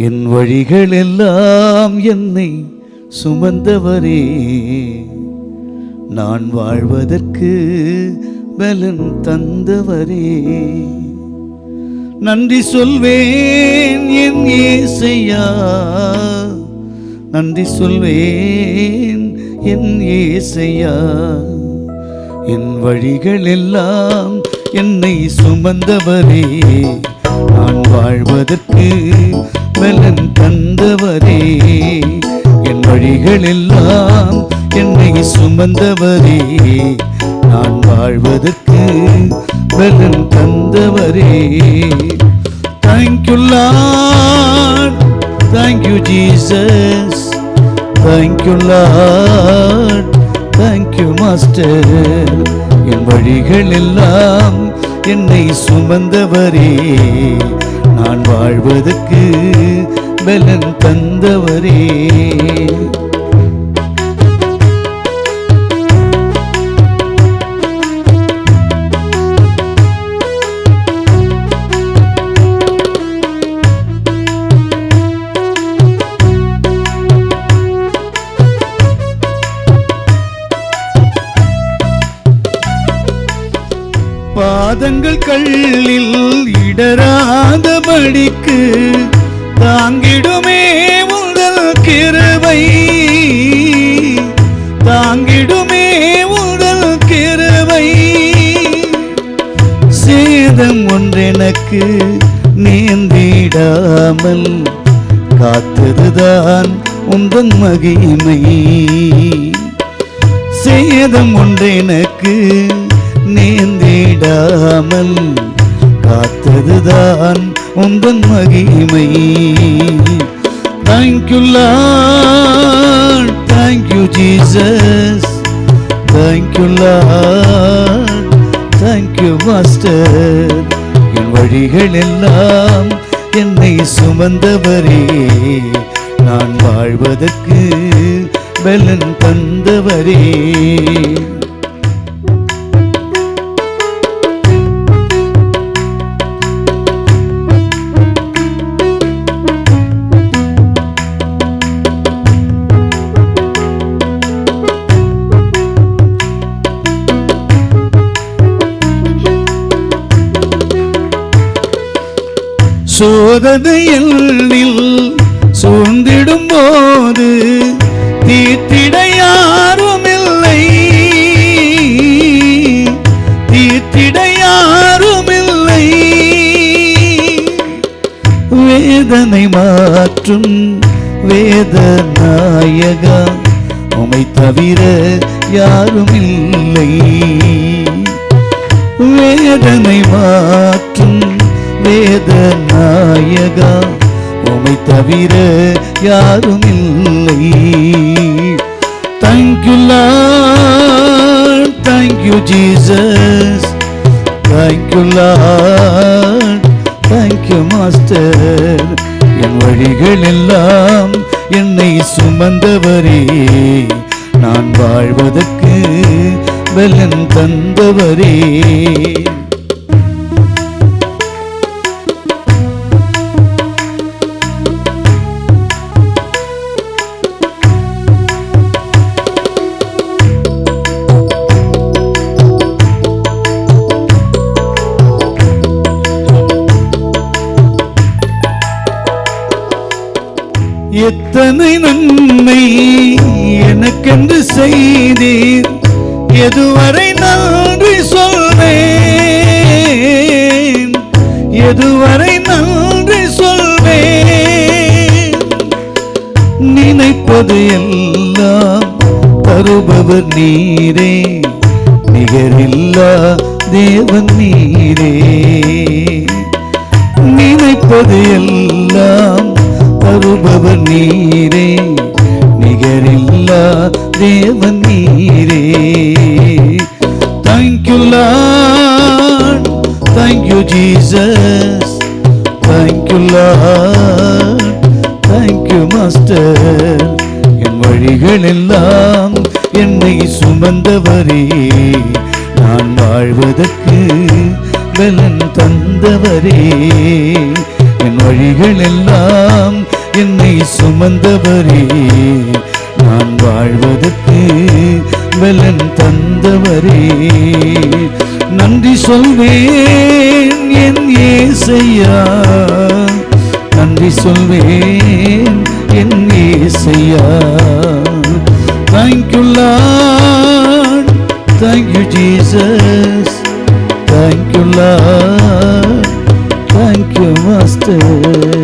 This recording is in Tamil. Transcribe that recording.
என் வழிகள் எல்லாம் என்னை சுமந்தவரே, நான் வாழ்வதற்கு பலன் தந்தவரே. நன்றி சொல்வேன் என் இயேசையா, நன்றி சொல்வேன் என் இயேசையா. என் வழிகள் எல்லாம் என்னை சுமந்தவரே, நான் வாழ்வதற்கு பலன் தந்தவரே. என் வழிகள் எல்லாம் என்னை சுமந்தவரே, நான் வாழ்வதற்கு பலன் தந்தவரே. Thank you Lord, thank you Jesus, thank you Lord, thank you Master. என் வழிகள் எல்லாம் என்னை சுமந்தவரே, நான் வாழ்வதற்கு பலன் தந்தவரே. பாதங்கள் கல்லில் இடராதபடிக்கு தாங்கிடுமே உங்கள் கிருபை, தாங்கிடுமே உங்கள் கிருபை. சேதம் ஒன்றெனக்கு நேர்ந்திடாமல் காத்ததுதான் உந்தன் மகிமை. சேதம் ஒன்றெனக்கு நேர்ந்திடாமல் காத்ததுதான் உந்தன் மகிமை. Thank you Lord, thank you Jesus, thank you Lord, thank you Master. என் வழிகள் எல்லாம் என்னை சுமந்தவரே, நான் வாழ்வதற்கு பலன் தந்தவரே. சோதனையில் சூழ்ந்திடும் போது தீர்த்திட யாரும் இல்லை, தீர்த்திட யாரும் இல்லை. வேதனை மாற்றும் வேதநாயகா, உம்மை தவிர யாரும் இல்லை. வேதனை மாற்றும் வேதநாயகா, உம்மை தவிர யாரும் இல்லை. Thank you Lord, thank you Jesus, thank you Lord, thank you Master. என் வழிகள் எல்லாம் என்னை சுமந்தவரே, நான் வாழ்வதற்கு பலன் தந்தவரே. எத்தனை நன்மை எனக்கென்று செய்தீர், எதுவரை நன்றி சொல்வேன், எதுவரை நன்றி சொல்வேன். நினைப்பது எல்லாம் தருபவர் நீரே, நிகரில்லா தேவன் நீரே. நினைப்பது எல்லாம் தருபவர் நீரே, நிகரில்லா தேவன் நீரே. Thank you Lord, thank you Jesus, thank you Lord, thank you Master. என் வழிகள் எல்லாம் என்னை சுமந்தவரே, நான் வாழ்வதற்கு பலன் தந்தவரே. என் வழிகள் எல்லாம் என்னை சுமந்தவரே, நான் வாழ்வதற்கு பலன் தந்தவரே. நன்றி சொல்வேன் என் இயேசையா, நன்றி சொல்வேன் என் இயேசையா. Thank you Lord, thank you Jesus, thank you Lord, thank you Master.